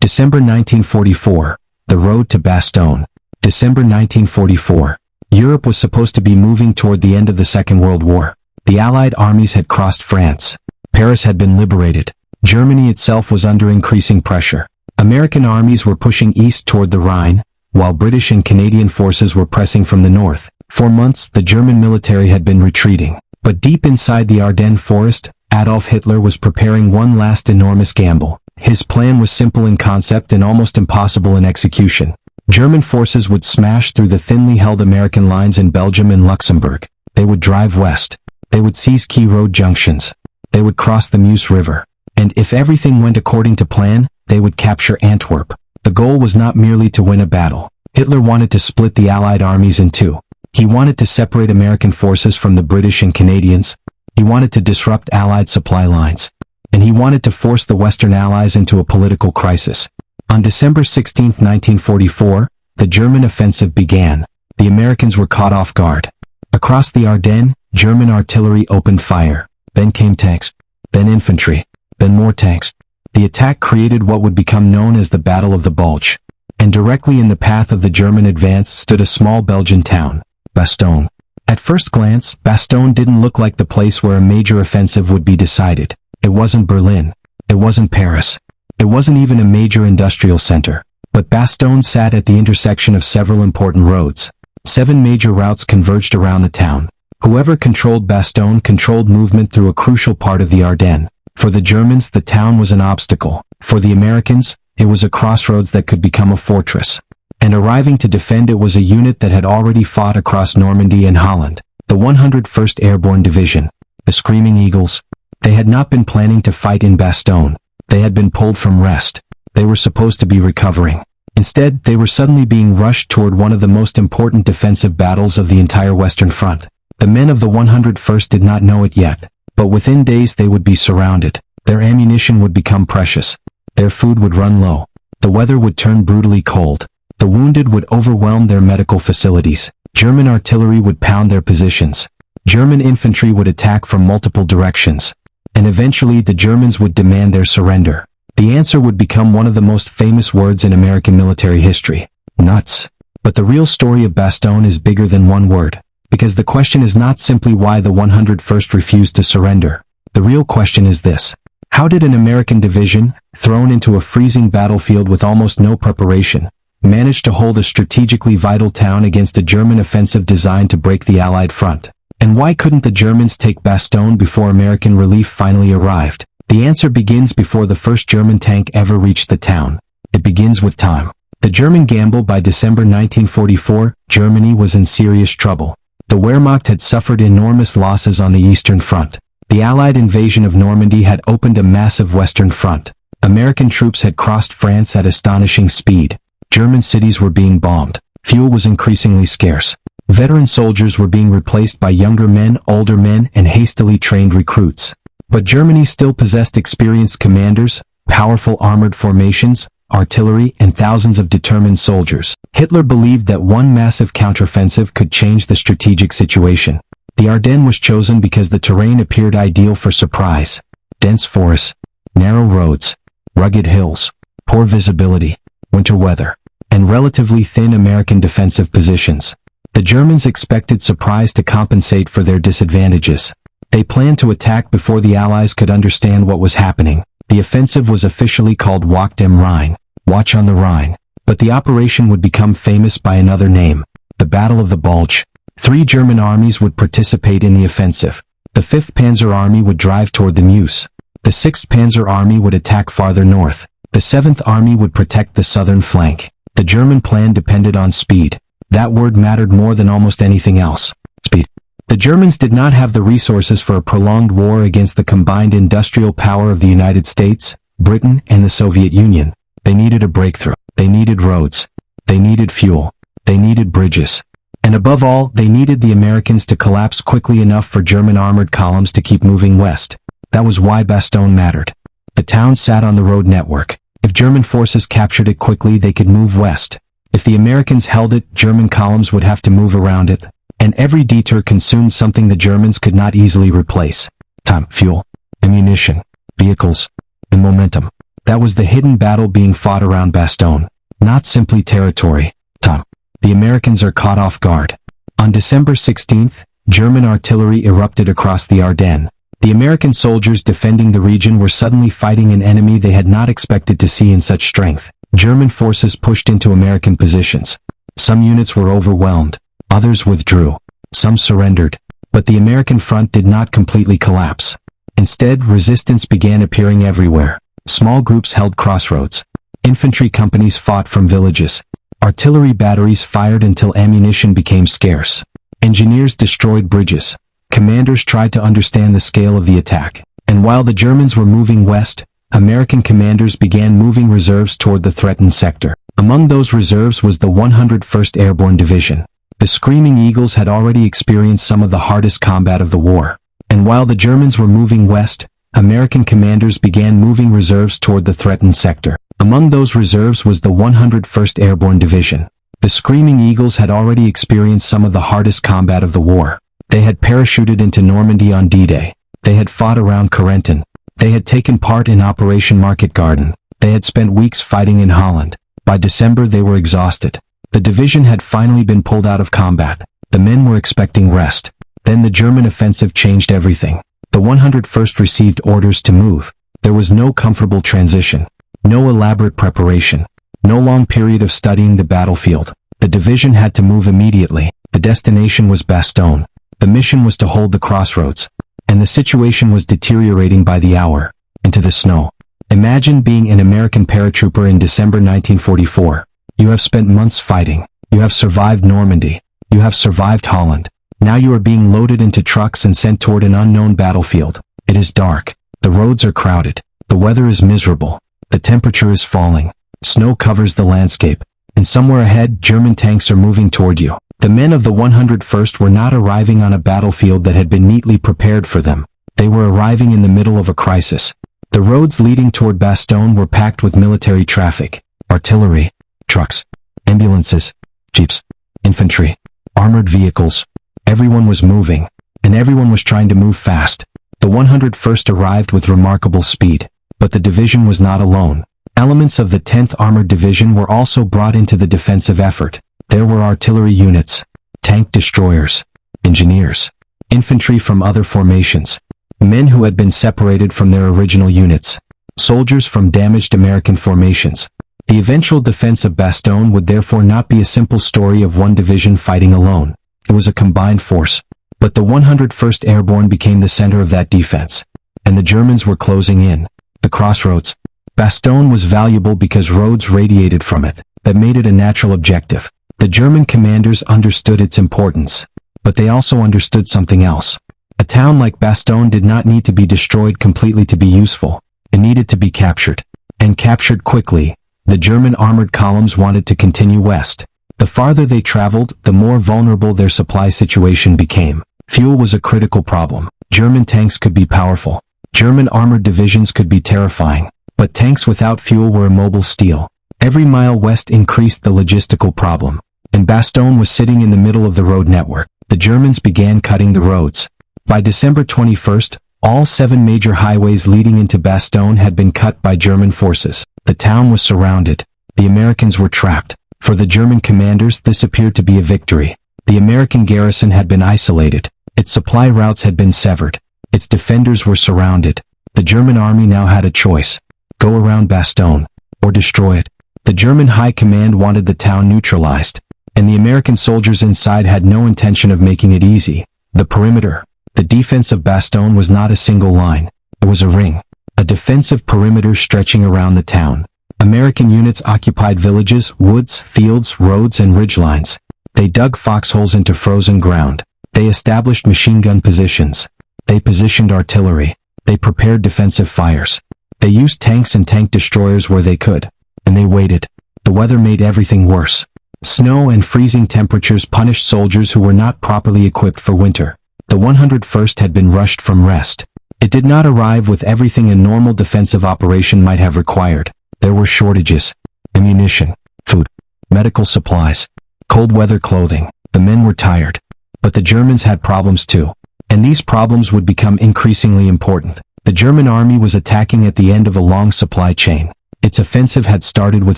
December 1944. The road to Bastogne. December 1944. Europe was supposed to be moving toward the end of the Second World War. The Allied armies had crossed France. Paris had been liberated. Germany itself was under increasing pressure. American armies were pushing east toward the Rhine, while British and Canadian forces were pressing from the north. For months, the German military had been retreating. But deep inside the Ardennes forest, Adolf Hitler was preparing one last enormous gamble. His plan was simple in concept and almost impossible in execution. German forces would smash through the thinly held American lines in Belgium and Luxembourg. They would drive west. They would seize key road junctions. They would cross the Meuse River. And if everything went according to plan, they would capture Antwerp. The goal was not merely to win a battle. Hitler wanted to split the Allied armies in two. He wanted to separate American forces from the British and Canadians. He wanted to disrupt Allied supply lines. And he wanted to force the Western Allies into a political crisis. On December 16, 1944, the German offensive began. The Americans were caught off guard. Across the Ardennes, German artillery opened fire. Then came tanks. Then infantry. Then more tanks. The attack created what would become known as the Battle of the Bulge. And directly in the path of the German advance stood a small Belgian town, Bastogne. At first glance, Bastogne didn't look like the place where a major offensive would be decided. It wasn't Berlin. It wasn't Paris. It wasn't even a major industrial center. But Bastogne sat at the intersection of several important roads. 7 major routes converged around the town. Whoever controlled Bastogne controlled movement through a crucial part of the Ardennes. For the Germans, the town was an obstacle. For the Americans, it was a crossroads that could become a fortress. And arriving to defend it was a unit that had already fought across Normandy and Holland. The 101st Airborne Division. The Screaming Eagles. They had not been planning to fight in Bastogne. They had been pulled from rest. They were supposed to be recovering. Instead, they were suddenly being rushed toward one of the most important defensive battles of the entire Western Front. The men of the 101st did not know it yet, but within days they would be surrounded. Their ammunition would become precious. Their food would run low. The weather would turn brutally cold. The wounded would overwhelm their medical facilities. German artillery would pound their positions. German infantry would attack from multiple directions. And eventually the Germans would demand their surrender. The answer would become one of the most famous words in American military history. Nuts. But the real story of Bastogne is bigger than one word. Because the question is not simply why the 101st refused to surrender. The real question is this. How did an American division, thrown into a freezing battlefield with almost no preparation, manage to hold a strategically vital town against a German offensive designed to break the Allied front? And why couldn't the Germans take Bastogne before American relief finally arrived? The answer begins before the first German tank ever reached the town. It begins with time. The German gamble. By December 1944, Germany was in serious trouble. The Wehrmacht had suffered enormous losses on the Eastern Front. The Allied invasion of Normandy had opened a massive Western Front. American troops had crossed France at astonishing speed. German cities were being bombed. Fuel was increasingly scarce. Veteran soldiers were being replaced by younger men, older men, and hastily trained recruits. But Germany still possessed experienced commanders, powerful armored formations, artillery, and thousands of determined soldiers. Hitler believed that one massive counteroffensive could change the strategic situation. The Ardennes was chosen because the terrain appeared ideal for surprise. Dense forests, narrow roads, rugged hills, poor visibility, winter weather, and relatively thin American defensive positions. The Germans expected surprise to compensate for their disadvantages. They planned to attack before the Allies could understand what was happening. The offensive was officially called Wacht dem Rhein, Watch on the Rhine. But the operation would become famous by another name, the Battle of the Bulge. 3 German armies would participate in the offensive. The 5th Panzer Army would drive toward the Meuse. The 6th Panzer Army would attack farther north. The 7th Army would protect the southern flank. The German plan depended on speed. That word mattered more than almost anything else. Speed. The Germans did not have the resources for a prolonged war against the combined industrial power of the United States, Britain, and the Soviet Union. They needed a breakthrough. They needed roads. They needed fuel. They needed bridges. And above all, they needed the Americans to collapse quickly enough for German armored columns to keep moving west. That was why Bastogne mattered. The town sat on the road network. If German forces captured it quickly, they could move west. If the Americans held it, German columns would have to move around it. And every detour consumed something the Germans could not easily replace. Time, fuel, ammunition, vehicles, and momentum. That was the hidden battle being fought around Bastogne. Not simply territory. The Americans are caught off guard. On December 16th, German artillery erupted across the Ardennes. The American soldiers defending the region were suddenly fighting an enemy they had not expected to see in such strength. German forces pushed into American positions. Some units were overwhelmed. Others withdrew. Some surrendered. But the American front did not completely collapse. Instead, resistance began appearing everywhere. Small groups held crossroads. Infantry companies fought from villages. Artillery batteries fired until ammunition became scarce. Engineers destroyed bridges. Commanders tried to understand the scale of the attack. And while the Germans were moving west, American commanders began moving reserves toward the threatened sector. Among those reserves was the 101st Airborne Division. The Screaming Eagles had already experienced some of the hardest combat of the war. And while the Germans were moving west, American commanders began moving reserves toward the threatened sector. Among those reserves was the 101st Airborne Division. The Screaming Eagles had already experienced some of the hardest combat of the war. They had parachuted into Normandy on D-Day. They had fought around Corentin. They had taken part in Operation Market Garden. They had spent weeks fighting in Holland. By December they were exhausted. The division had finally been pulled out of combat. The men were expecting rest. Then the German offensive changed everything. The 101st received orders to move. There was no comfortable transition. No elaborate preparation. No long period of studying the battlefield. The division had to move immediately. The destination was Bastogne. The mission was to hold the crossroads. And the situation was deteriorating by the hour. Into the snow. Imagine being an American paratrooper in December 1944. You have spent months fighting. You have survived Normandy. You have survived Holland. Now you are being loaded into trucks and sent toward an unknown battlefield. It is dark. The roads are crowded. The weather is miserable. The temperature is falling. Snow covers the landscape. And somewhere ahead, German tanks are moving toward you. The men of the 101st were not arriving on a battlefield that had been neatly prepared for them. They were arriving in the middle of a crisis. The roads leading toward Bastogne were packed with military traffic, artillery, trucks, ambulances, jeeps, infantry, armored vehicles. Everyone was moving, and everyone was trying to move fast. The 101st arrived with remarkable speed, but the division was not alone. Elements of the 10th Armored Division were also brought into the defensive effort. There were artillery units, tank destroyers, engineers, infantry from other formations, men who had been separated from their original units, soldiers from damaged American formations. The eventual defense of Bastogne would therefore not be a simple story of one division fighting alone. It was a combined force. But the 101st Airborne became the center of that defense. And the Germans were closing in. The crossroads. Bastogne was valuable because roads radiated from it. That made it a natural objective. The German commanders understood its importance. But they also understood something else. A town like Bastogne did not need to be destroyed completely to be useful. It needed to be captured. And captured quickly. The German armored columns wanted to continue west. The farther they traveled, the more vulnerable their supply situation became. Fuel was a critical problem. German tanks could be powerful. German armored divisions could be terrifying. But tanks without fuel were immobile steel. Every mile west increased the logistical problem. And Bastogne was sitting in the middle of the road network. The Germans began cutting the roads. By December 21st, all 7 major highways leading into Bastogne had been cut by German forces. The town was surrounded. The Americans were trapped. For the German commanders, this appeared to be a victory. The American garrison had been isolated. Its supply routes had been severed. Its defenders were surrounded. The German army now had a choice. Go around Bastogne, or destroy it. The German high command wanted the town neutralized. And the American soldiers inside had no intention of making it easy. The perimeter. The defense of Bastogne was not a single line. It was a ring. A defensive perimeter stretching around the town. American units occupied villages, woods, fields, roads, and ridgelines. They dug foxholes into frozen ground. They established machine gun positions. They positioned artillery. They prepared defensive fires. They used tanks and tank destroyers where they could. And they waited. The weather made everything worse. Snow and freezing temperatures punished soldiers who were not properly equipped for winter. The 101st had been rushed from rest. It did not arrive with everything a normal defensive operation might have required. There were shortages. Ammunition, food, medical supplies, cold weather clothing. The men were tired. But the Germans had problems too. And these problems would become increasingly important. The German army was attacking at the end of a long supply chain. Its offensive had started with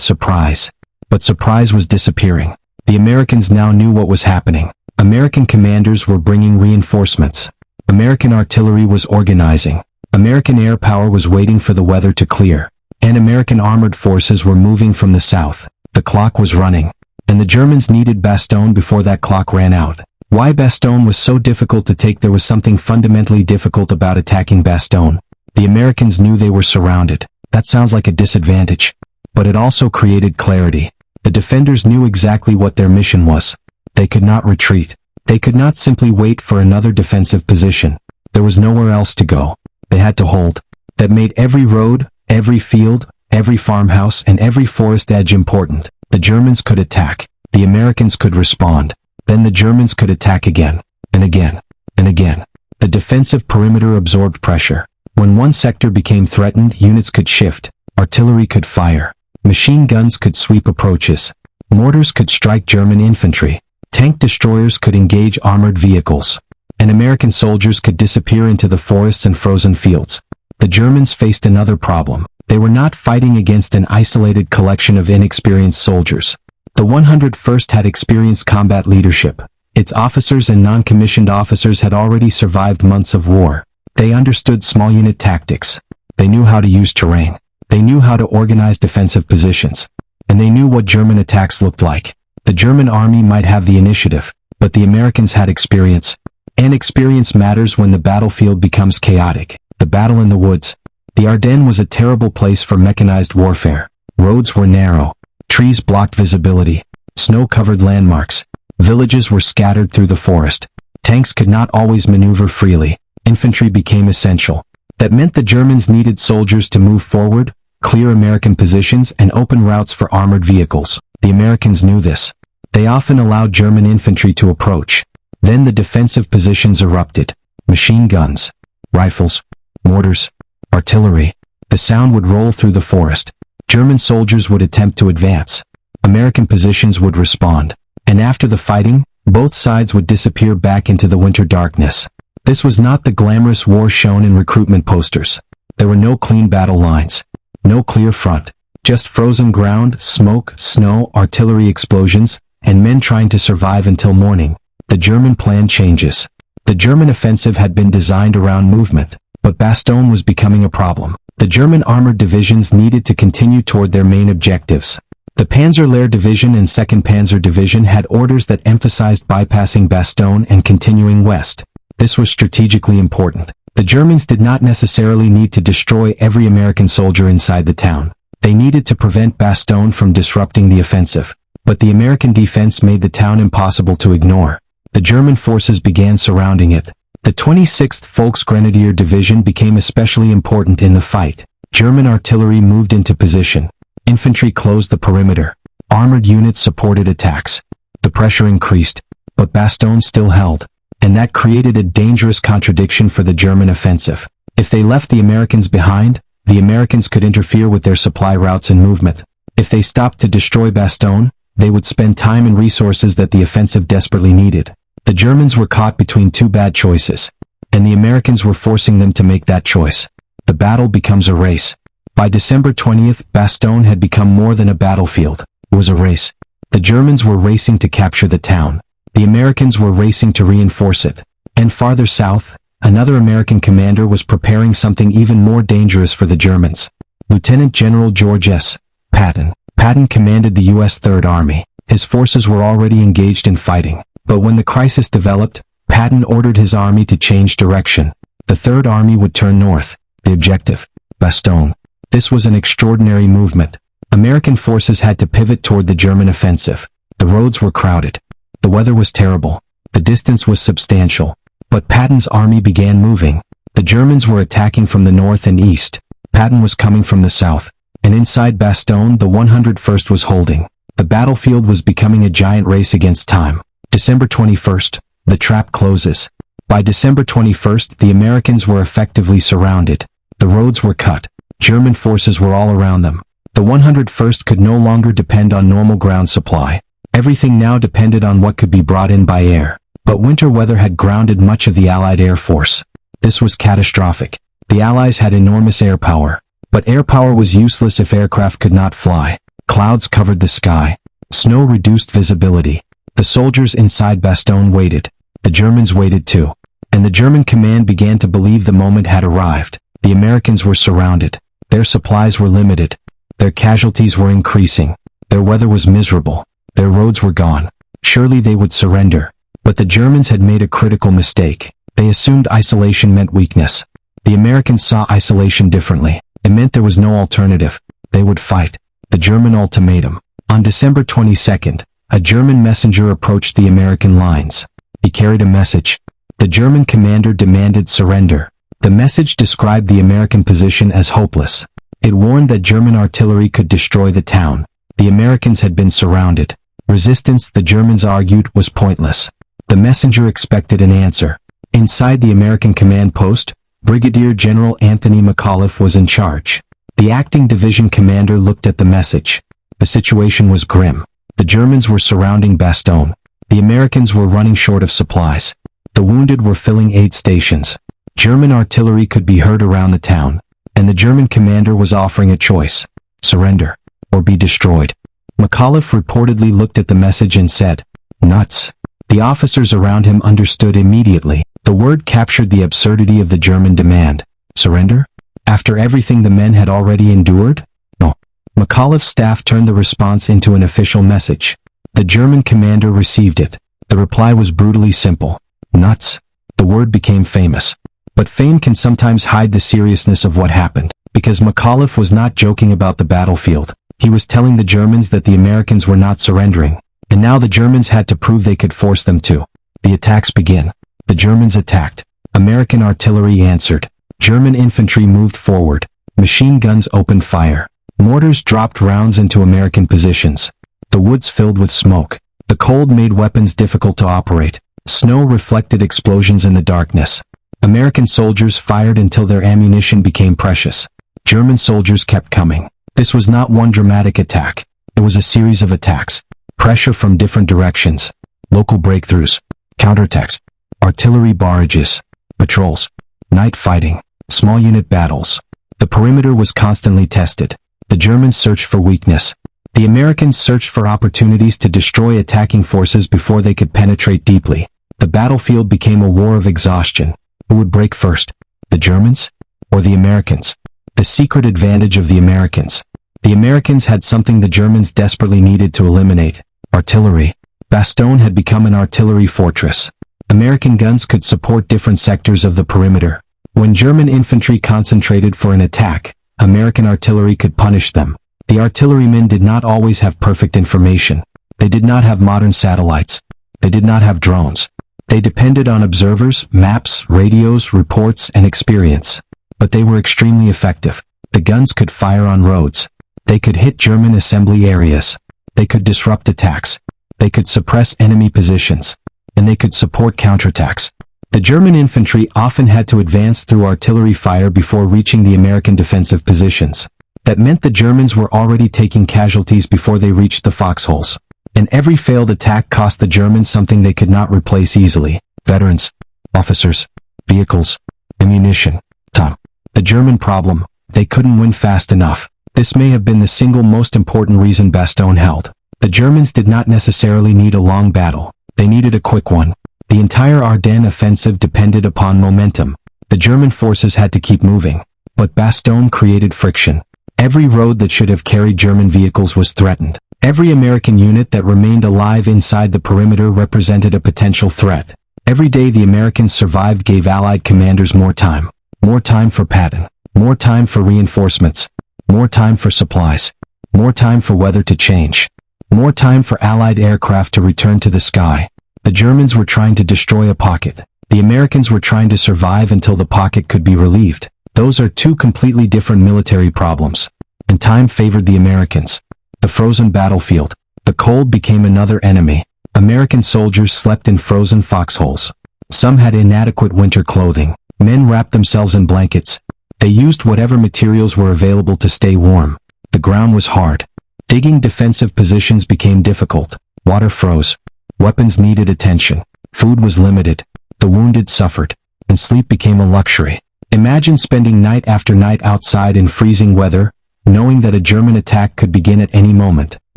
surprise. But surprise was disappearing. The Americans now knew what was happening. American commanders were bringing reinforcements. American artillery was organizing. American air power was waiting for the weather to clear. And American armored forces were moving from the south. The clock was running. And the Germans needed Bastogne before that clock ran out. Why Bastogne was so difficult to take? There was something fundamentally difficult about attacking Bastogne. The Americans knew they were surrounded. That sounds like a disadvantage. But it also created clarity. The defenders knew exactly what their mission was. They could not retreat. They could not simply wait for another defensive position. There was nowhere else to go. They had to hold. That made every road, every field, every farmhouse, and every forest edge important. The Germans could attack. The Americans could respond. Then the Germans could attack again, and again, and again. The defensive perimeter absorbed pressure. When one sector became threatened, units could shift. Artillery could fire. Machine guns could sweep approaches. Mortars could strike German infantry. Tank destroyers could engage armored vehicles. And American soldiers could disappear into the forests and frozen fields. The Germans faced another problem. They were not fighting against an isolated collection of inexperienced soldiers. The 101st had experienced combat leadership. Its officers and non-commissioned officers had already survived months of war. They understood small unit tactics. They knew how to use terrain. They knew how to organize defensive positions. And they knew what German attacks looked like. The German army might have the initiative, but the Americans had experience. And experience matters when the battlefield becomes chaotic. The battle in the woods. The Ardennes was a terrible place for mechanized warfare. Roads were narrow. Trees blocked visibility. Snow covered landmarks. Villages were scattered through the forest. Tanks could not always maneuver freely. Infantry became essential. That meant the Germans needed soldiers to move forward, clear American positions, and open routes for armored vehicles. The Americans knew this. They often allowed German infantry to approach. Then the defensive positions erupted. Machine guns, rifles, mortars, artillery. The sound would roll through the forest. German soldiers would attempt to advance. American positions would respond. And after the fighting, both sides would disappear back into the winter darkness. This was not the glamorous war shown in recruitment posters. There were no clean battle lines. No clear front. Just frozen ground, smoke, snow, artillery explosions, and men trying to survive until morning. The German plan changes. The German offensive had been designed around movement, but Bastogne was becoming a problem. The German armored divisions needed to continue toward their main objectives. The Panzerlehr Division and 2nd Panzer Division had orders that emphasized bypassing Bastogne and continuing west. This was strategically important. The Germans did not necessarily need to destroy every American soldier inside the town. They needed to prevent Bastogne from disrupting the offensive. But the American defense made the town impossible to ignore. The German forces began surrounding it. The 26th Volksgrenadier Division became especially important in the fight. German artillery moved into position. Infantry closed the perimeter. Armored units supported attacks. The pressure increased, but Bastogne still held. And that created a dangerous contradiction for the German offensive. If they left the Americans behind, the Americans could interfere with their supply routes and movement. If they stopped to destroy Bastogne, they would spend time and resources that the offensive desperately needed. The Germans were caught between two bad choices, and the Americans were forcing them to make that choice. The battle becomes a race. By December 20th, Bastogne had become more than a battlefield. It was a race. The Germans were racing to capture the town. The Americans were racing to reinforce it. And farther south, another American commander was preparing something even more dangerous for the Germans. Lieutenant General George S. Patton. Patton commanded the U.S. Third Army. His forces were already engaged in fighting. But when the crisis developed, Patton ordered his army to change direction. The Third Army would turn north. The objective, Bastogne. This was an extraordinary movement. American forces had to pivot toward the German offensive. The roads were crowded. The weather was terrible. The distance was substantial. But Patton's army began moving. The Germans were attacking from the north and east. Patton was coming from the south. And inside Bastogne, the 101st was holding. The battlefield was becoming a giant race against time. December 21st, the trap closes. By December 21st, the Americans were effectively surrounded. The roads were cut. German forces were all around them. The 101st could no longer depend on normal ground supply. Everything now depended on what could be brought in by air. But winter weather had grounded much of the Allied Air Force. This was catastrophic. The Allies had enormous air power. But air power was useless if aircraft could not fly. Clouds covered the sky. Snow reduced visibility. The soldiers inside Bastogne waited. The Germans waited too. And the German command began to believe the moment had arrived. The Americans were surrounded. Their supplies were limited. Their casualties were increasing. Their weather was miserable. Their roads were gone. Surely they would surrender. But the Germans had made a critical mistake. They assumed isolation meant weakness. The Americans saw isolation differently. It meant there was no alternative. They would fight. The German ultimatum. On December 22nd, a German messenger approached the American lines. He carried a message. The German commander demanded surrender. The message described the American position as hopeless. It warned that German artillery could destroy the town. The Americans had been surrounded. Resistance, the Germans argued, was pointless. The messenger expected an answer. Inside the American command post, Brigadier General Anthony McAuliffe was in charge. The acting division commander looked at the message. The situation was grim. The Germans were surrounding Bastogne. The Americans were running short of supplies. The wounded were filling aid stations. German artillery could be heard around the town. And the German commander was offering a choice. Surrender. Or be destroyed. McAuliffe reportedly looked at the message and said, "Nuts." The officers around him understood immediately. The word captured the absurdity of the German demand. Surrender? After everything the men had already endured? No. McAuliffe's staff turned the response into an official message. The German commander received it. The reply was brutally simple. Nuts. The word became famous. But fame can sometimes hide the seriousness of what happened. Because McAuliffe was not joking about the battlefield. He was telling the Germans that the Americans were not surrendering. And now the Germans had to prove they could force them to. The attacks began. The Germans attacked. American artillery answered. German infantry moved forward. Machine guns opened fire. Mortars dropped rounds into American positions. The woods filled with smoke. The cold made weapons difficult to operate. Snow reflected explosions in the darkness. American soldiers fired until their ammunition became precious. German soldiers kept coming. This was not one dramatic attack. It was a series of attacks. Pressure from different directions. Local breakthroughs. Counterattacks. Artillery barrages. Patrols. Night fighting. Small unit battles. The perimeter was constantly tested. The Germans searched for weakness. The Americans searched for opportunities to destroy attacking forces before they could penetrate deeply. The battlefield became a war of exhaustion. Who would break first? The Germans? Or the Americans? The secret advantage of the Americans. The Americans had something the Germans desperately needed to eliminate. Artillery. Bastogne had become an artillery fortress. American guns could support different sectors of the perimeter. When German infantry concentrated for an attack, American artillery could punish them. The artillerymen did not always have perfect information. They did not have modern satellites. They did not have drones. They depended on observers, maps, radios, reports, and experience. But they were extremely effective. The guns could fire on roads. They could hit German assembly areas. They could disrupt attacks. They could suppress enemy positions. And they could support counterattacks. The German infantry often had to advance through artillery fire before reaching the American defensive positions. That meant the Germans were already taking casualties before they reached the foxholes. And every failed attack cost the Germans something they could not replace easily. Veterans, officers, vehicles, ammunition, time. The German problem, they couldn't win fast enough. This may have been the single most important reason Bastogne held. The Germans did not necessarily need a long battle. They needed a quick one. The entire Ardennes offensive depended upon momentum. The German forces had to keep moving. But Bastogne created friction. Every road that should have carried German vehicles was threatened. Every American unit that remained alive inside the perimeter represented a potential threat. Every day the Americans survived gave Allied commanders more time. More time for Patton. More time for reinforcements. More time for supplies. More time for weather to change. More time for Allied aircraft to return to the sky. The Germans were trying to destroy a pocket. The Americans were trying to survive until the pocket could be relieved. Those are two completely different military problems. And time favored the Americans. The frozen battlefield. The cold became another enemy. American soldiers slept in frozen foxholes. Some had inadequate winter clothing. Men wrapped themselves in blankets. They used whatever materials were available to stay warm. The ground was hard. Digging defensive positions became difficult. Water froze. Weapons needed attention. Food was limited. The wounded suffered. And sleep became a luxury. Imagine spending night after night outside in freezing weather, knowing that a German attack could begin at any moment.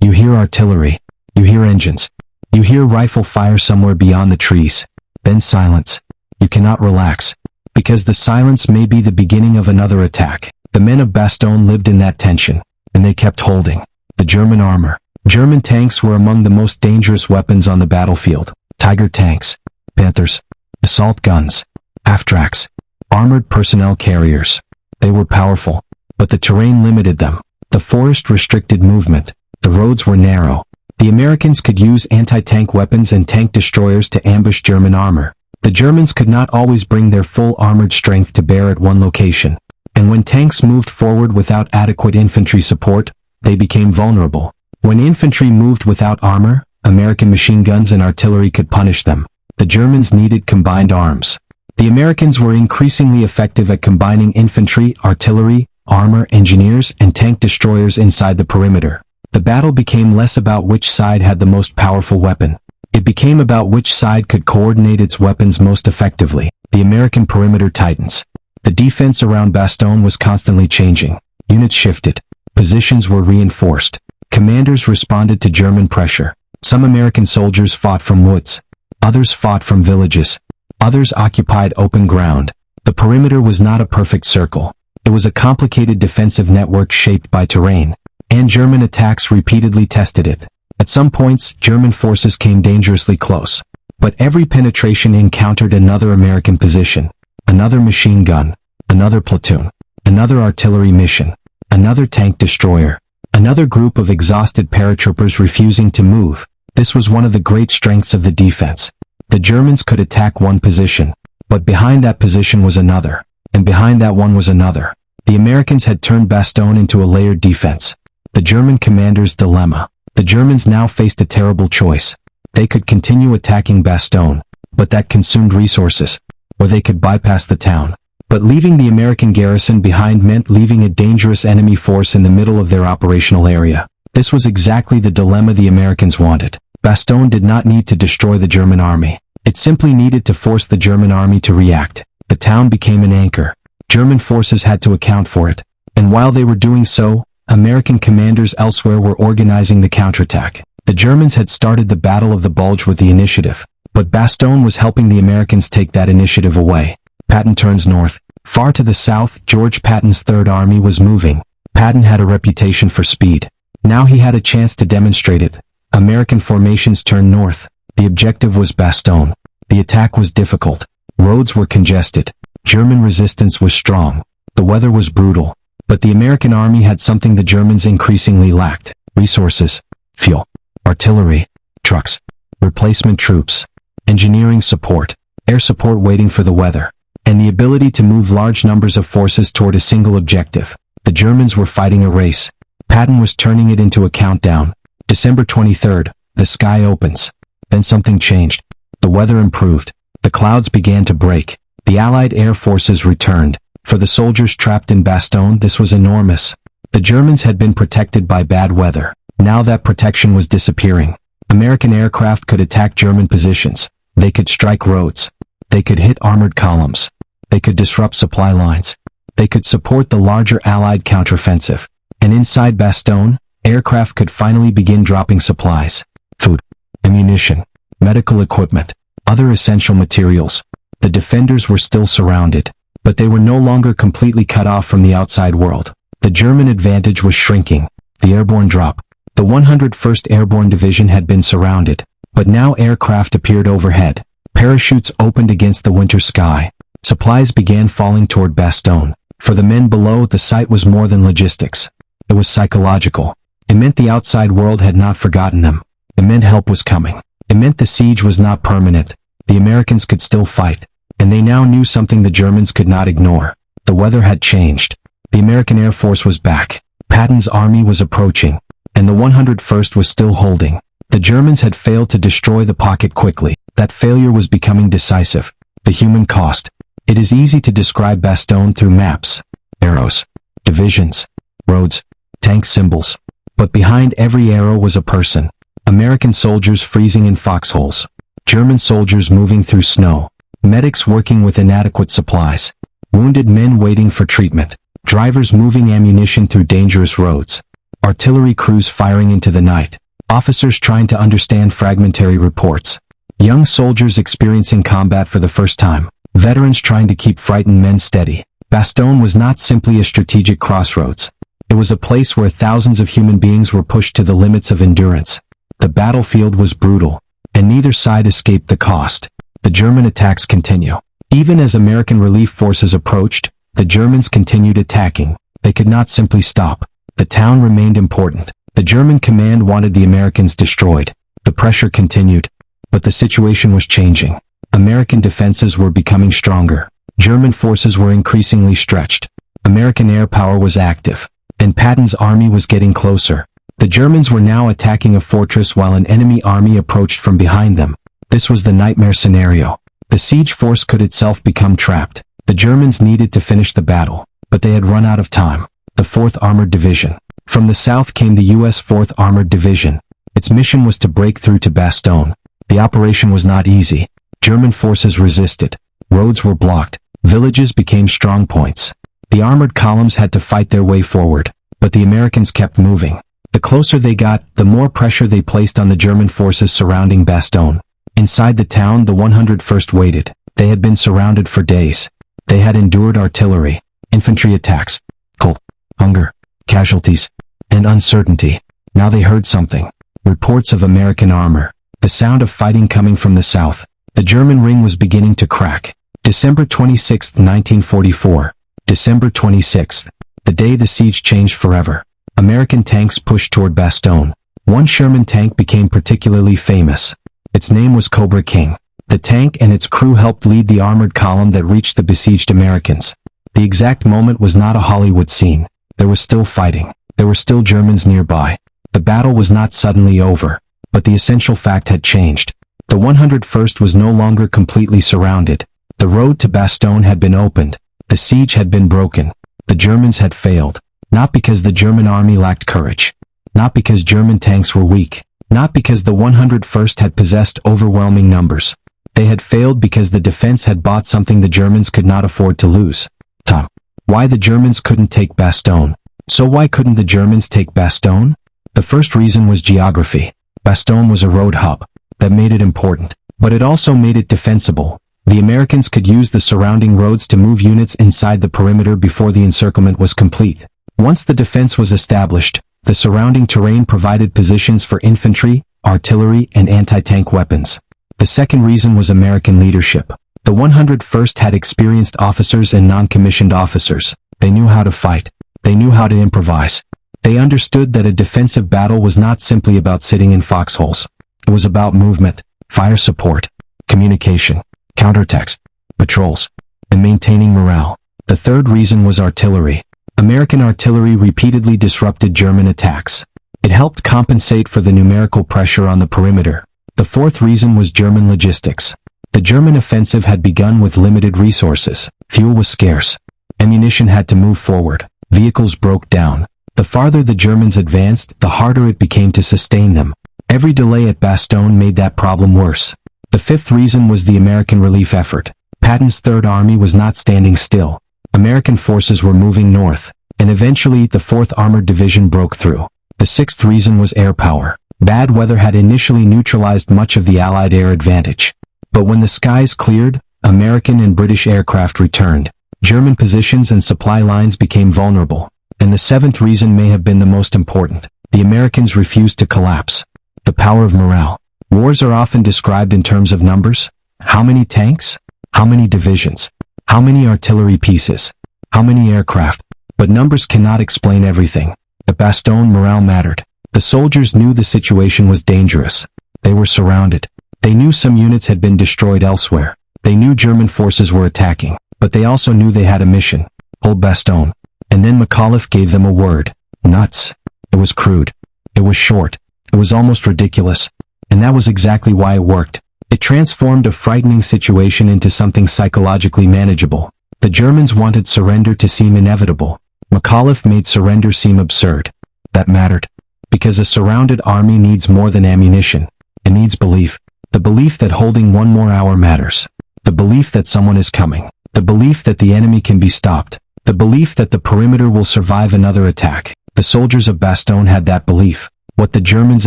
You hear artillery. You hear engines. You hear rifle fire somewhere beyond the trees. Then silence. You cannot relax, because the silence may be the beginning of another attack. The men of Bastogne lived in that tension, and they kept holding. The German armor. German tanks were among the most dangerous weapons on the battlefield. Tiger tanks, Panthers, assault guns, half-tracks, armored personnel carriers. They were powerful, but the terrain limited them. The forest restricted movement. The roads were narrow. The Americans could use anti-tank weapons and tank destroyers to ambush German armor. The Germans could not always bring their full armored strength to bear at one location. And when tanks moved forward without adequate infantry support, they became vulnerable. When infantry moved without armor, American machine guns and artillery could punish them. The Germans needed combined arms. The Americans were increasingly effective at combining infantry, artillery, armor, engineers, and tank destroyers inside the perimeter. The battle became less about which side had the most powerful weapon. It became about which side could coordinate its weapons most effectively. The American perimeter tightens. The defense around Bastogne was constantly changing. Units shifted. Positions were reinforced. Commanders responded to German pressure. Some American soldiers fought from woods. Others fought from villages. Others occupied open ground. The perimeter was not a perfect circle. It was a complicated defensive network shaped by terrain. And German attacks repeatedly tested it. At some points, German forces came dangerously close. But every penetration encountered another American position. Another machine gun. Another platoon. Another artillery mission. Another tank destroyer. Another group of exhausted paratroopers refusing to move. This was one of the great strengths of the defense. The Germans could attack one position, but behind that position was another, and behind that one was another. The Americans had turned Bastogne into a layered defense. The German commander's dilemma. The Germans now faced a terrible choice. They could continue attacking Bastogne, but that consumed resources, or they could bypass the town. But leaving the American garrison behind meant leaving a dangerous enemy force in the middle of their operational area. This was exactly the dilemma the Americans wanted. Bastogne did not need to destroy the German army. It simply needed to force the German army to react. The town became an anchor. German forces had to account for it. And while they were doing so, American commanders elsewhere were organizing the counterattack. The Germans had started the Battle of the Bulge with the initiative, but Bastogne was helping the Americans take that initiative away. Patton turns north. Far to the south, George Patton's Third Army was moving. Patton had a reputation for speed. Now he had a chance to demonstrate it. American formations turned north. The objective was Bastogne. The attack was difficult. Roads were congested. German resistance was strong. The weather was brutal. But the American army had something the Germans increasingly lacked: resources, fuel, artillery, trucks, replacement troops, engineering support, air support waiting for the weather, and the ability to move large numbers of forces toward a single objective. The Germans were fighting a race. Patton was turning it into a countdown. December 23rd, the sky opens. Then something changed. The weather improved. The clouds began to break. The Allied air forces returned. For the soldiers trapped in Bastogne, this was enormous. The Germans had been protected by bad weather. Now that protection was disappearing. American aircraft could attack German positions. They could strike roads. They could hit armored columns. They could disrupt supply lines. They could support the larger Allied counteroffensive. And inside Bastogne, aircraft could finally begin dropping supplies. Food, ammunition, medical equipment, other essential materials. The defenders were still surrounded, but they were no longer completely cut off from the outside world. The German advantage was shrinking. The airborne drop. The 101st Airborne Division had been surrounded, but now aircraft appeared overhead. Parachutes opened against the winter sky. Supplies began falling toward Bastogne. For the men below, the sight was more than logistics. It was psychological. It meant the outside world had not forgotten them. It meant help was coming. It meant the siege was not permanent. The Americans could still fight. And they now knew something the Germans could not ignore. The weather had changed. The American Air Force was back. Patton's army was approaching. And the 101st was still holding. The Germans had failed to destroy the pocket quickly. That failure was becoming decisive. The human cost. It is easy to describe Bastogne through maps, arrows, divisions, roads, tank symbols. But behind every arrow was a person. American soldiers freezing in foxholes. German soldiers moving through snow. Medics working with inadequate supplies. Wounded men waiting for treatment. Drivers moving ammunition through dangerous roads. Artillery crews firing into the night. Officers trying to understand fragmentary reports. Young soldiers experiencing combat for the first time. Veterans trying to keep frightened men steady. Bastogne was not simply a strategic crossroads. It was a place where thousands of human beings were pushed to the limits of endurance. The battlefield was brutal, and neither side escaped the cost. The German attacks continue. Even as American relief forces approached, the Germans continued attacking. They could not simply stop. The town remained important. The German command wanted the Americans destroyed. The pressure continued, but the situation was changing. American defenses were becoming stronger. German forces were increasingly stretched. American air power was active, and Patton's army was getting closer. The Germans were now attacking a fortress while an enemy army approached from behind them. This was the nightmare scenario. The siege force could itself become trapped. The Germans needed to finish the battle, but they had run out of time. The 4th Armored Division. From the south came the U.S. 4th Armored Division. Its mission was to break through to Bastogne. The operation was not easy. German forces resisted. Roads were blocked. Villages became strong points. The armored columns had to fight their way forward, but the Americans kept moving. The closer they got, the more pressure they placed on the German forces surrounding Bastogne. Inside the town, the 101st waited. They had been surrounded for days. They had endured artillery, infantry attacks, cold, hunger, casualties, and uncertainty. Now they heard something. Reports of American armor. The sound of fighting coming from the south. The German ring was beginning to crack. December 26, 1944. December 26th. The day the siege changed forever. American tanks pushed toward Bastogne. One Sherman tank became particularly famous. Its name was Cobra King. The tank and its crew helped lead the armored column that reached the besieged Americans. The exact moment was not a Hollywood scene. There was still fighting. There were still Germans nearby. The battle was not suddenly over, but the essential fact had changed. The 101st was no longer completely surrounded. The road to Bastogne had been opened. The siege had been broken. The Germans had failed. Not because the German army lacked courage. Not because German tanks were weak. Not because the 101st had possessed overwhelming numbers. They had failed because the defense had bought something the Germans could not afford to lose. Time. Why the Germans couldn't take Bastogne. So why couldn't the Germans take Bastogne? The first reason was geography. Bastogne was a road hub. That made it important. But it also made it defensible. The Americans could use the surrounding roads to move units inside the perimeter before the encirclement was complete. Once the defense was established, the surrounding terrain provided positions for infantry, artillery, and anti-tank weapons. The second reason was American leadership. The 101st had experienced officers and non-commissioned officers. They knew how to fight. They knew how to improvise. They understood that a defensive battle was not simply about sitting in foxholes. It was about movement, fire support, communication, counterattacks, patrols, and maintaining morale. The third reason was artillery. American artillery repeatedly disrupted German attacks. It helped compensate for the numerical pressure on the perimeter. The fourth reason was German logistics. The German offensive had begun with limited resources. Fuel was scarce. Ammunition had to move forward. Vehicles broke down. The farther the Germans advanced, the harder it became to sustain them. Every delay at Bastogne made that problem worse. The fifth reason was the American relief effort. Patton's Third Army was not standing still. American forces were moving north, and eventually the 4th Armored Division broke through. The sixth reason was air power. Bad weather had initially neutralized much of the Allied air advantage. But when the skies cleared, American and British aircraft returned. German positions and supply lines became vulnerable. And the seventh reason may have been the most important. The Americans refused to collapse. The power of morale. Wars are often described in terms of numbers. How many tanks? How many divisions? How many artillery pieces? How many aircraft? But numbers cannot explain everything. At Bastogne, morale mattered. The soldiers knew the situation was dangerous. They were surrounded. They knew some units had been destroyed elsewhere. They knew German forces were attacking. But they also knew they had a mission. Hold Bastogne. And then McAuliffe gave them a word. Nuts. It was crude. It was short. It was almost ridiculous. And that was exactly why it worked. It transformed a frightening situation into something psychologically manageable. The Germans wanted surrender to seem inevitable. McAuliffe made surrender seem absurd. That mattered. Because a surrounded army needs more than ammunition. It needs belief. The belief that holding one more hour matters. The belief that someone is coming. The belief that the enemy can be stopped. The belief that the perimeter will survive another attack. The soldiers of Bastogne had that belief. What the Germans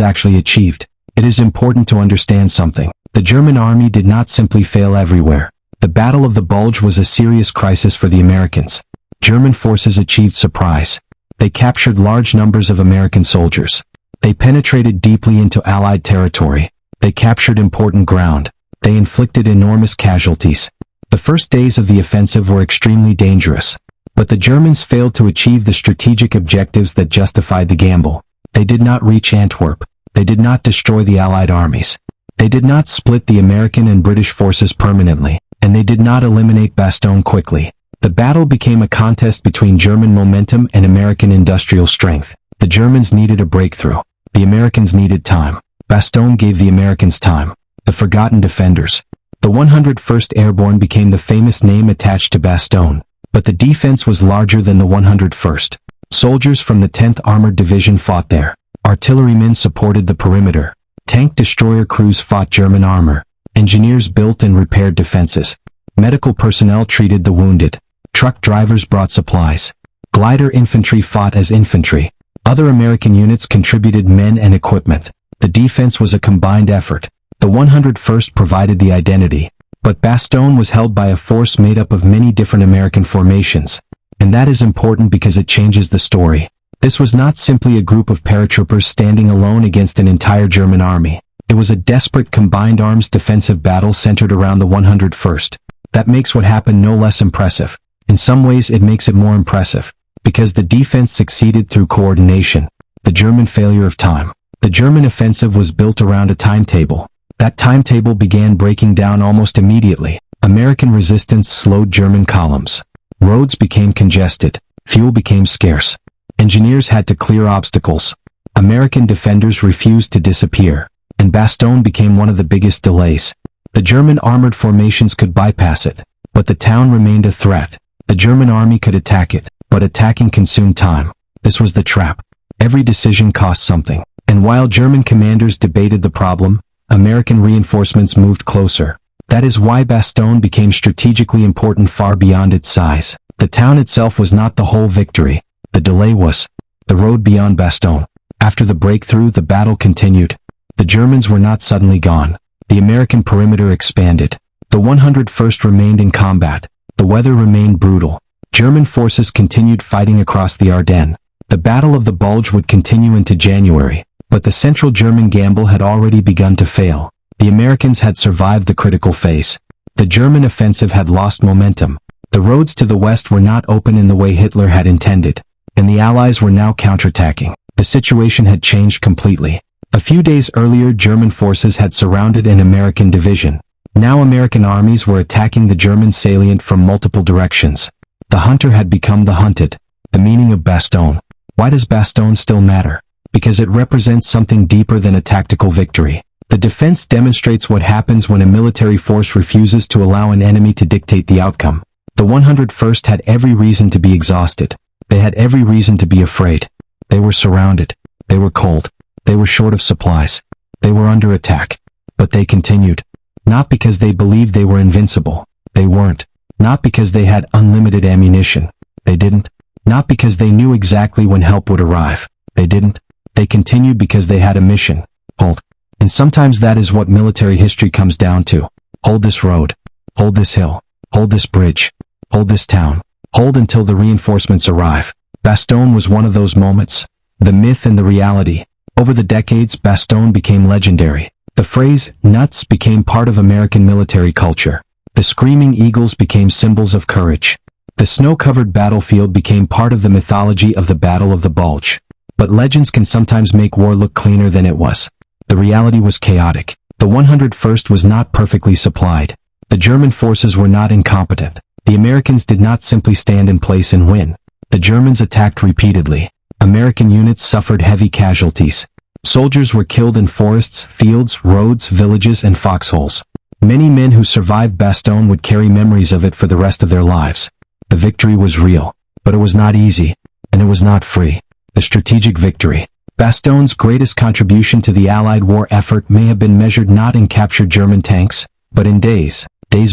actually achieved. It is important to understand something. The German army did not simply fail everywhere. The Battle of the Bulge was a serious crisis for the Americans. German forces achieved surprise. They captured large numbers of American soldiers. They penetrated deeply into Allied territory. They captured important ground. They inflicted enormous casualties. The first days of the offensive were extremely dangerous. But the Germans failed to achieve the strategic objectives that justified the gamble. They did not reach Antwerp. They did not destroy the Allied armies. They did not split the American and British forces permanently, and they did not eliminate Bastogne quickly. The battle became a contest between German momentum and American industrial strength. The Germans needed a breakthrough. The Americans needed time. Bastogne gave the Americans time. The forgotten defenders. The 101st Airborne became the famous name attached to Bastogne, but the defense was larger than the 101st. Soldiers from the 10th Armored Division fought there. Artillerymen supported the perimeter. Tank destroyer crews fought German armor. Engineers built and repaired defenses. Medical personnel treated the wounded. Truck drivers brought supplies. Glider infantry fought as infantry. Other American units contributed men and equipment. The defense was a combined effort. The 101st provided the identity. But Bastogne was held by a force made up of many different American formations. And that is important because it changes the story. This was not simply a group of paratroopers standing alone against an entire German army. It was a desperate combined arms defensive battle centered around the 101st. That makes what happened no less impressive. In some ways it makes it more impressive. Because the defense succeeded through coordination. The German failure of time. The German offensive was built around a timetable. That timetable began breaking down almost immediately. American resistance slowed German columns. Roads became congested. Fuel became scarce. Engineers had to clear obstacles. American defenders refused to disappear. And Bastogne became one of the biggest delays. The German armored formations could bypass it. But the town remained a threat. The German army could attack it. But attacking consumed time. This was the trap. Every decision cost something. And while German commanders debated the problem, American reinforcements moved closer. That is why Bastogne became strategically important far beyond its size. The town itself was not the whole victory. The delay was. The road beyond Bastogne. After the breakthrough, the battle continued. The Germans were not suddenly gone. The American perimeter expanded. The 101st remained in combat. The weather remained brutal. German forces continued fighting across the Ardennes. The Battle of the Bulge would continue into January. But the central German gamble had already begun to fail. The Americans had survived the critical phase. The German offensive had lost momentum. The roads to the west were not open in the way Hitler had intended. And the Allies were now counterattacking. The situation had changed completely. A few days earlier, German forces had surrounded an American division. Now American armies were attacking the German salient from multiple directions. The hunter had become the hunted. The meaning of Bastogne. Why does Bastogne still matter? Because it represents something deeper than a tactical victory. The defense demonstrates what happens when a military force refuses to allow an enemy to dictate the outcome. The 101st had every reason to be exhausted. They had every reason to be afraid. They were surrounded. They were cold. They were short of supplies. They were under attack. But they continued. Not because they believed they were invincible. They weren't. Not because they had unlimited ammunition. They didn't. Not because they knew exactly when help would arrive. They didn't. They continued because they had a mission. Hold. And sometimes that is what military history comes down to. Hold this road. Hold this hill. Hold this bridge. Hold this town. Hold until the reinforcements arrive. Bastogne was one of those moments. The myth and the reality. Over the decades, Bastogne became legendary. The phrase, nuts, became part of American military culture. The screaming eagles became symbols of courage. The snow-covered battlefield became part of the mythology of the Battle of the Bulge. But legends can sometimes make war look cleaner than it was. The reality was chaotic. The 101st was not perfectly supplied. The German forces were not incompetent. The Americans did not simply stand in place and win. The Germans attacked repeatedly. American units suffered heavy casualties. Soldiers were killed in forests, fields, roads, villages, and foxholes. Many men who survived Bastogne would carry memories of it for the rest of their lives. The victory was real, but it was not easy, and it was not free. The strategic victory. Bastogne's greatest contribution to the Allied war effort may have been measured not in captured German tanks, but in days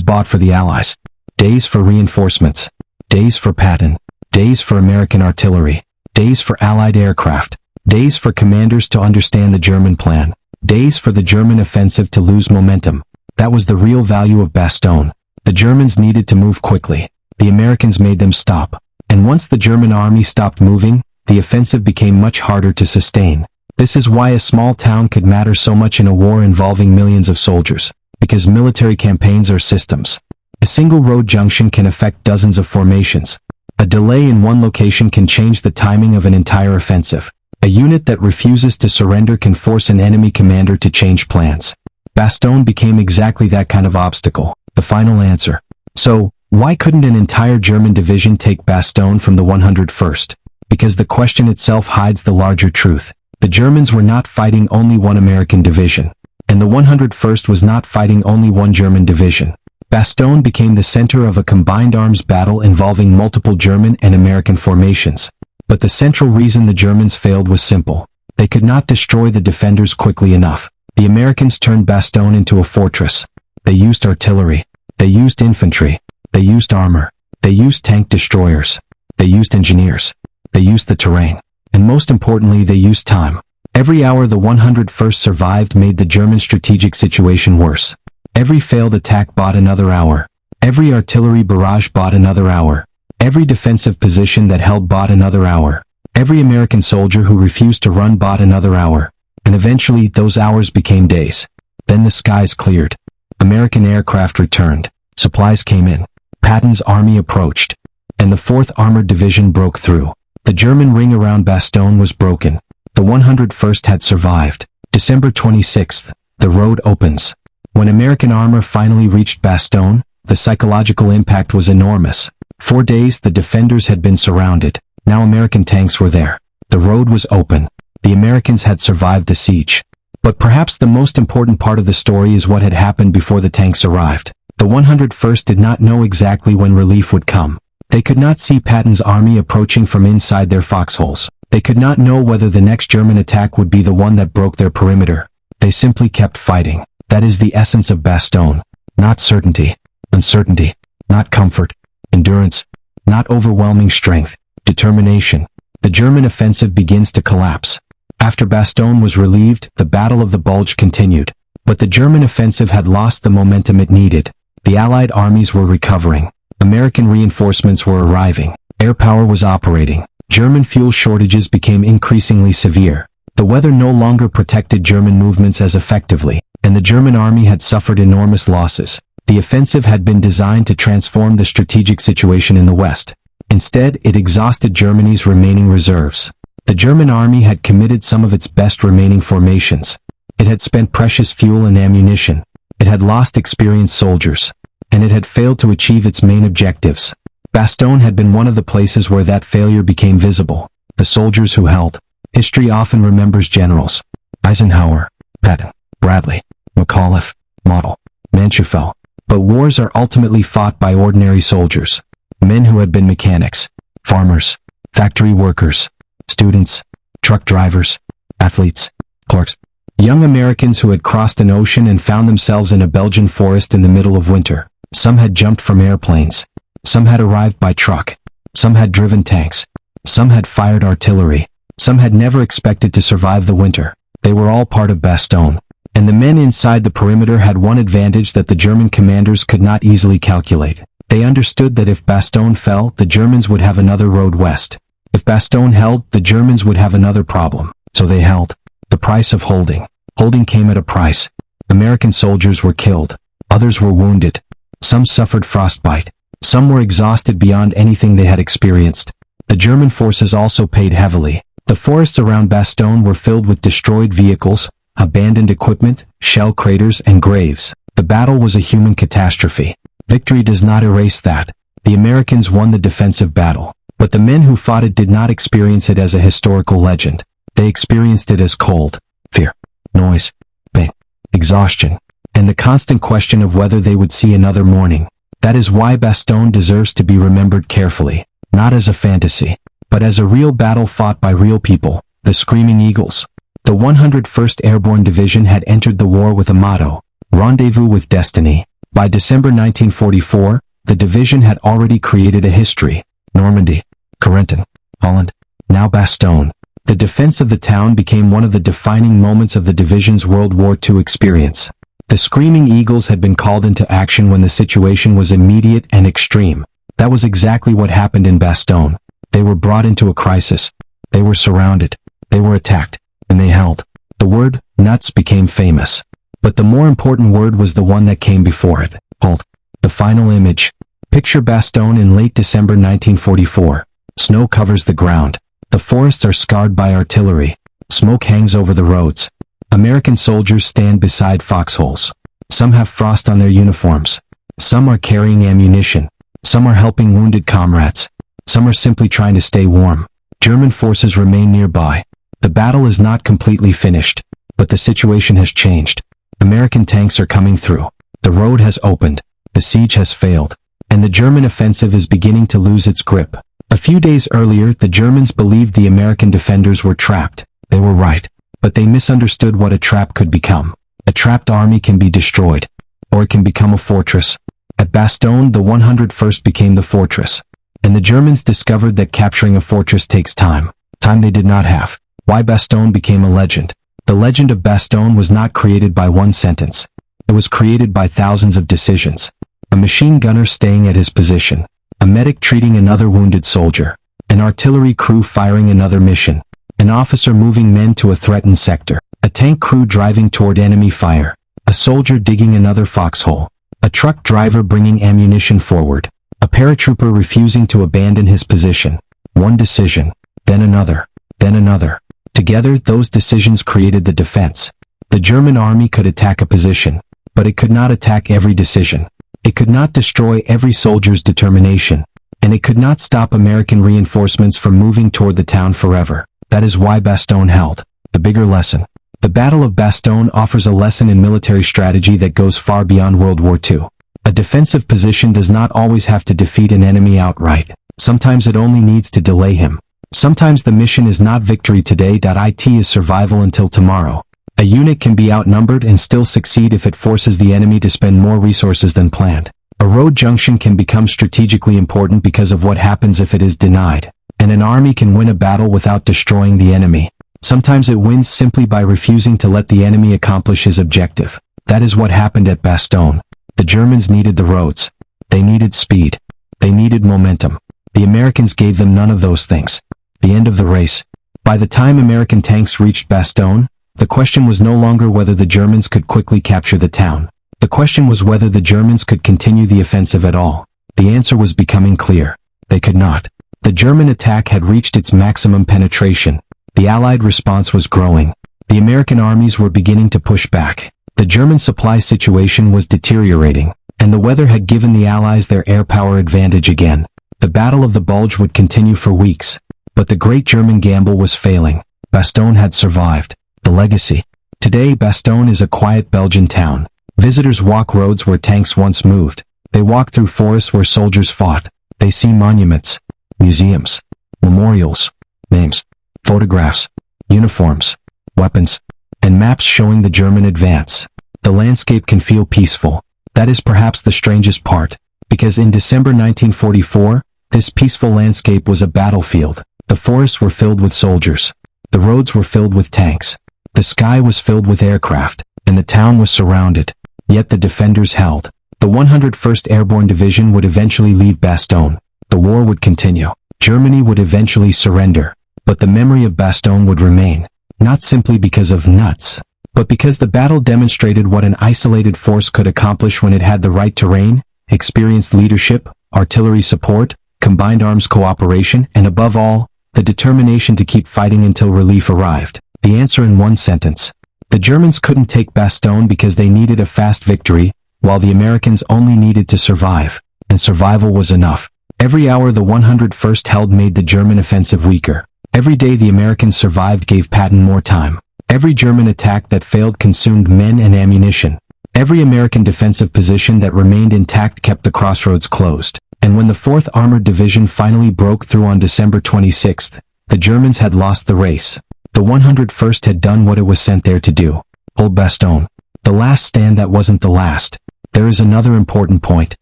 bought for the Allies. Days for reinforcements. Days for Patton. Days for American artillery. Days for Allied aircraft. Days for commanders to understand the German plan. Days for the German offensive to lose momentum. That was the real value of Bastogne. The Germans needed to move quickly. The Americans made them stop. And once the German army stopped moving, the offensive became much harder to sustain. This is why a small town could matter so much in a war involving millions of soldiers. Because military campaigns are systems. A single road junction can affect dozens of formations. A delay in one location can change the timing of an entire offensive. A unit that refuses to surrender can force an enemy commander to change plans. Bastogne became exactly that kind of obstacle. The final answer. So, why couldn't an entire German division take Bastogne from the 101st? Because the question itself hides the larger truth. The Germans were not fighting only one American division. And the 101st was not fighting only one German division. Bastogne became the center of a combined arms battle involving multiple German and American formations. But the central reason the Germans failed was simple. They could not destroy the defenders quickly enough. The Americans turned Bastogne into a fortress. They used artillery. They used infantry. They used armor. They used tank destroyers. They used engineers. They used the terrain. And most importantly, they used time. Every hour the 101st survived made the German strategic situation worse. Every failed attack bought another hour. Every artillery barrage bought another hour. Every defensive position that held bought another hour. Every American soldier who refused to run bought another hour. And eventually, those hours became days. Then the skies cleared. American aircraft returned. Supplies came in. Patton's army approached. And the 4th Armored Division broke through. The German ring around Bastogne was broken. The 101st had survived. December 26th, the road opens. When American armor finally reached Bastogne, the psychological impact was enormous. 4 days the defenders had been surrounded. Now American tanks were there. The road was open. The Americans had survived the siege. But perhaps the most important part of the story is what had happened before the tanks arrived. The 101st did not know exactly when relief would come. They could not see Patton's army approaching from inside their foxholes. They could not know whether the next German attack would be the one that broke their perimeter. They simply kept fighting. That is the essence of Bastogne. Not certainty. Uncertainty. Not comfort. Endurance. Not overwhelming strength. Determination. The German offensive begins to collapse. After Bastogne was relieved, the Battle of the Bulge continued. But the German offensive had lost the momentum it needed. The Allied armies were recovering. American reinforcements were arriving. Air power was operating. German fuel shortages became increasingly severe. The weather no longer protected German movements as effectively, and the German army had suffered enormous losses. The offensive had been designed to transform the strategic situation in the West. Instead, it exhausted Germany's remaining reserves. The German army had committed some of its best remaining formations. It had spent precious fuel and ammunition. It had lost experienced soldiers. And it had failed to achieve its main objectives. Bastogne had been one of the places where that failure became visible. The soldiers who held. History often remembers generals. Eisenhower, Patton, Bradley, McAuliffe, Model, Manchufel. But wars are ultimately fought by ordinary soldiers. Men who had been mechanics, farmers, factory workers, students, truck drivers, athletes, clerks. Young Americans who had crossed an ocean and found themselves in a Belgian forest in the middle of winter. Some had jumped from airplanes. Some had arrived by truck. Some had driven tanks. Some had fired artillery. Some had never expected to survive the winter. They were all part of Bastogne. And the men inside the perimeter had one advantage that the German commanders could not easily calculate. They understood that if Bastogne fell, the Germans would have another road west. If Bastogne held, the Germans would have another problem. So they held. The price of holding. Holding came at a price. American soldiers were killed. Others were wounded. Some suffered frostbite. Some were exhausted beyond anything they had experienced. The German forces also paid heavily. The forests around Bastogne were filled with destroyed vehicles, abandoned equipment, shell craters, and graves. The battle was a human catastrophe. Victory does not erase that. The Americans won the defensive battle. But the men who fought it did not experience it as a historical legend. They experienced it as cold, fear, noise, pain, exhaustion, and the constant question of whether they would see another morning. That is why Bastogne deserves to be remembered carefully, not as a fantasy, but as a real battle fought by real people, the Screaming Eagles. The 101st Airborne Division had entered the war with a motto, Rendezvous with Destiny. By December 1944, The division had already created a history. Normandy, Corentin, Holland, now Bastogne. The defense of the town became one of the defining moments of the division's World War II experience. The Screaming Eagles had been called into action when the situation was immediate and extreme. That was exactly what happened in Bastogne. They were brought into a crisis. They were surrounded. They were attacked. And they held. The word, nuts, became famous. But the more important word was the one that came before it. Hold. The final image. Picture Bastogne in late December 1944. Snow covers the ground. The forests are scarred by artillery. Smoke hangs over the roads. American soldiers stand beside foxholes. Some have frost on their uniforms. Some are carrying ammunition. Some are helping wounded comrades. Some are simply trying to stay warm. German forces remain nearby. The battle is not completely finished, but the situation has changed. American tanks are coming through. The road has opened. The siege has failed. And the German offensive is beginning to lose its grip. A few days earlier, the Germans believed the American defenders were trapped. They were right. But they misunderstood what a trap could become. A trapped army can be destroyed. Or it can become a fortress. At Bastogne, the 101st became the fortress. And the Germans discovered that capturing a fortress takes time. Time they did not have. Why Bastogne became a legend. The legend of Bastogne was not created by one sentence. It was created by thousands of decisions. A machine gunner staying at his position. A medic treating another wounded soldier. An artillery crew firing another mission. An officer moving men to a threatened sector. A tank crew driving toward enemy fire. A soldier digging another foxhole. A truck driver bringing ammunition forward. A paratrooper refusing to abandon his position. One decision. Then another. Then another. Together, those decisions created the defense. The German army could attack a position. But it could not attack every decision. It could not destroy every soldier's determination. And it could not stop American reinforcements from moving toward the town forever. That is why Bastogne held. The bigger lesson. The Battle of Bastogne offers a lesson in military strategy that goes far beyond World War II. A defensive position does not always have to defeat an enemy outright. Sometimes it only needs to delay him. Sometimes the mission is not victory today. It is survival until tomorrow. A unit can be outnumbered and still succeed if it forces the enemy to spend more resources than planned. A road junction can become strategically important because of what happens if it is denied. And an army can win a battle without destroying the enemy. Sometimes it wins simply by refusing to let the enemy accomplish his objective. That is what happened at Bastogne. The Germans needed the roads. They needed speed. They needed momentum. The Americans gave them none of those things. The end of the race. By the time American tanks reached Bastogne, the question was no longer whether the Germans could quickly capture the town. The question was whether the Germans could continue the offensive at all. The answer was becoming clear. They could not. The German attack had reached its maximum penetration. The Allied response was growing. The American armies were beginning to push back. The German supply situation was deteriorating, and the weather had given the Allies their air power advantage again. The Battle of the Bulge would continue for weeks, but the great German gamble was failing. Bastogne had survived. The legacy. Today, Bastogne is a quiet Belgian town. Visitors walk roads where tanks once moved. They walk through forests where soldiers fought. They see monuments, museums, memorials, names, photographs, uniforms, weapons, and maps showing the German advance. The landscape can feel peaceful. That is perhaps the strangest part, because in December 1944, this peaceful landscape was a battlefield. The forests were filled with soldiers. The roads were filled with tanks. The sky was filled with aircraft, and the town was surrounded. Yet the defenders held. The 101st Airborne Division would eventually leave Bastogne. The war would continue. Germany would eventually surrender. But the memory of Bastogne would remain. Not simply because of nuts, but because the battle demonstrated what an isolated force could accomplish when it had the right terrain, experienced leadership, artillery support, combined arms cooperation, and above all, the determination to keep fighting until relief arrived. The answer in one sentence. The Germans couldn't take Bastogne because they needed a fast victory, while the Americans only needed to survive. And survival was enough. Every hour the 101st held made the German offensive weaker. Every day the Americans survived gave Patton more time. Every German attack that failed consumed men and ammunition. Every American defensive position that remained intact kept the crossroads closed. And when the 4th Armored Division finally broke through on December 26th, the Germans had lost the race. The 101st had done what it was sent there to do. Hold Bastogne. The last stand that wasn't the last. There is another important point.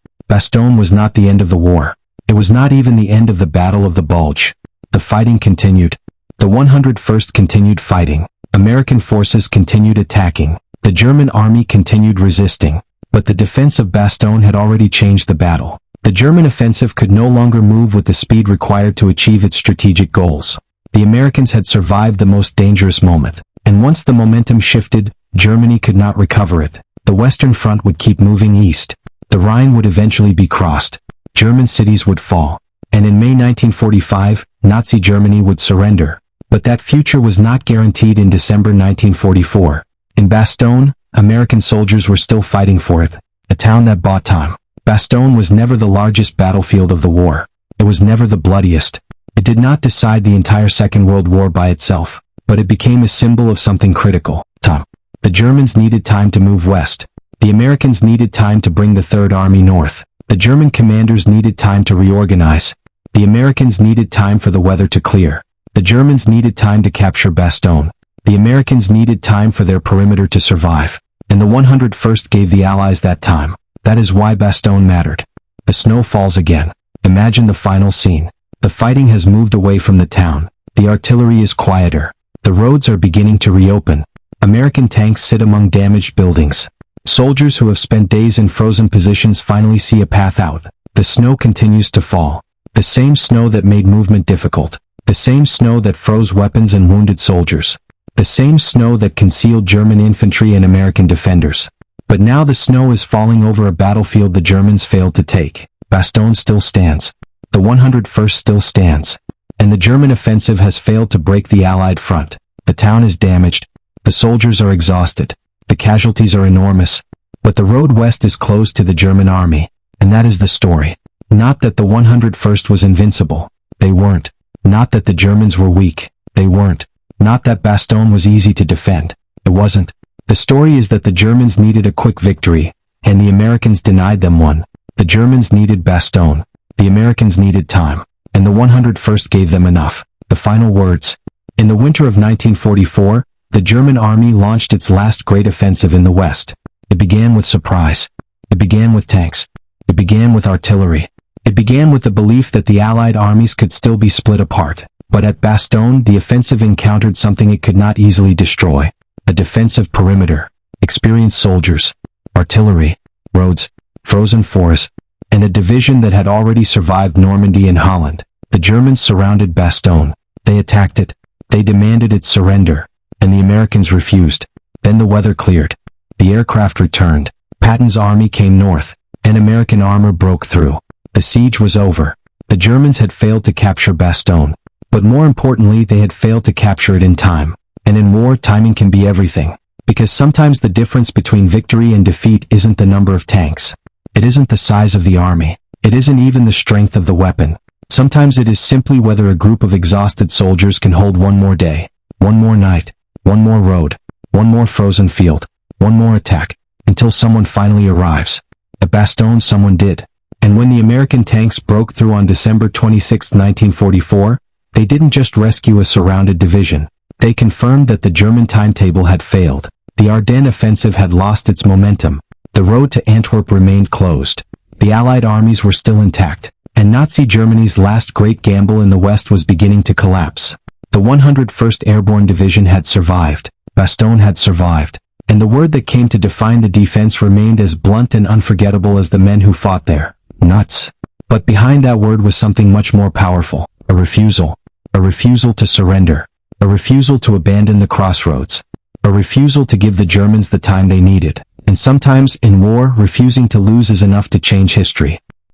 Bastogne was not the end of the war. It was not even the end of the Battle of the Bulge. The fighting continued. The 101st continued fighting. American forces continued attacking. The German army continued resisting. But the defense of Bastogne had already changed the battle. The German offensive could no longer move with the speed required to achieve its strategic goals. The Americans had survived the most dangerous moment. And once the momentum shifted, Germany could not recover it. The Western Front would keep moving east. The Rhine would eventually be crossed. German cities would fall. And in May 1945, Nazi Germany would surrender. But that future was not guaranteed in December 1944. In Bastogne, American soldiers were still fighting for it. A town that bought time. Bastogne was never the largest battlefield of the war. It was never the bloodiest. It did not decide the entire Second World War by itself. But it became a symbol of something critical. Time. The Germans needed time to move west. The Americans needed time to bring the Third Army north. The German commanders needed time to reorganize. The Americans needed time for the weather to clear. The Germans needed time to capture Bastogne. The Americans needed time for their perimeter to survive. And the 101st gave the Allies that time. That is why Bastogne mattered. The snow falls again. Imagine the final scene. The fighting has moved away from the town. The artillery is quieter. The roads are beginning to reopen. American tanks sit among damaged buildings. Soldiers who have spent days in frozen positions finally see a path out. The snow continues to fall. The same snow that made movement difficult. The same snow that froze weapons and wounded soldiers. The same snow that concealed German infantry and American defenders. But now the snow is falling over a battlefield the Germans failed to take. Bastogne still stands. The 101st still stands. And the German offensive has failed to break the Allied front. The town is damaged. The soldiers are exhausted. The casualties are enormous. But the road west is closed to the German army. And that is the story. Not that the 101st was invincible. They weren't. Not that the Germans were weak. They weren't. Not that Bastogne was easy to defend. It wasn't. The story is that the Germans needed a quick victory, and the Americans denied them one. The Germans needed Bastogne. The Americans needed time. And the 101st gave them enough. The final words. In the winter of 1944, the German army launched its last great offensive in the West. It began with surprise. It began with tanks. It began with artillery. It began with the belief that the Allied armies could still be split apart. But at Bastogne, the offensive encountered something it could not easily destroy. A defensive perimeter, experienced soldiers, artillery, roads, frozen forests, and a division that had already survived Normandy and Holland. The Germans surrounded Bastogne. They attacked it. They demanded its surrender. And the Americans refused. Then the weather cleared. The aircraft returned. Patton's army came north. And American armor broke through. The siege was over. The Germans had failed to capture Bastogne. But more importantly, they had failed to capture it in time. And in war, timing can be everything. Because sometimes the difference between victory and defeat isn't the number of tanks. It isn't the size of the army. It isn't even the strength of the weapon. Sometimes it is simply whether a group of exhausted soldiers can hold one more day, one more night, one more road, one more frozen field, one more attack, until someone finally arrives. At Bastogne, someone did. And when the American tanks broke through on December 26, 1944, they didn't just rescue a surrounded division. They confirmed that the German timetable had failed. The Ardennes offensive had lost its momentum. The road to Antwerp remained closed. The Allied armies were still intact. And Nazi Germany's last great gamble in the West was beginning to collapse. The 101st Airborne Division had survived. Bastogne had survived. And the word that came to define the defense remained as blunt and unforgettable as the men who fought there. Nuts. But behind that word was something much more powerful. A refusal. A refusal to surrender. A refusal to abandon the crossroads. A refusal to give the Germans the time they needed. And sometimes, in war, refusing to lose is enough to change history.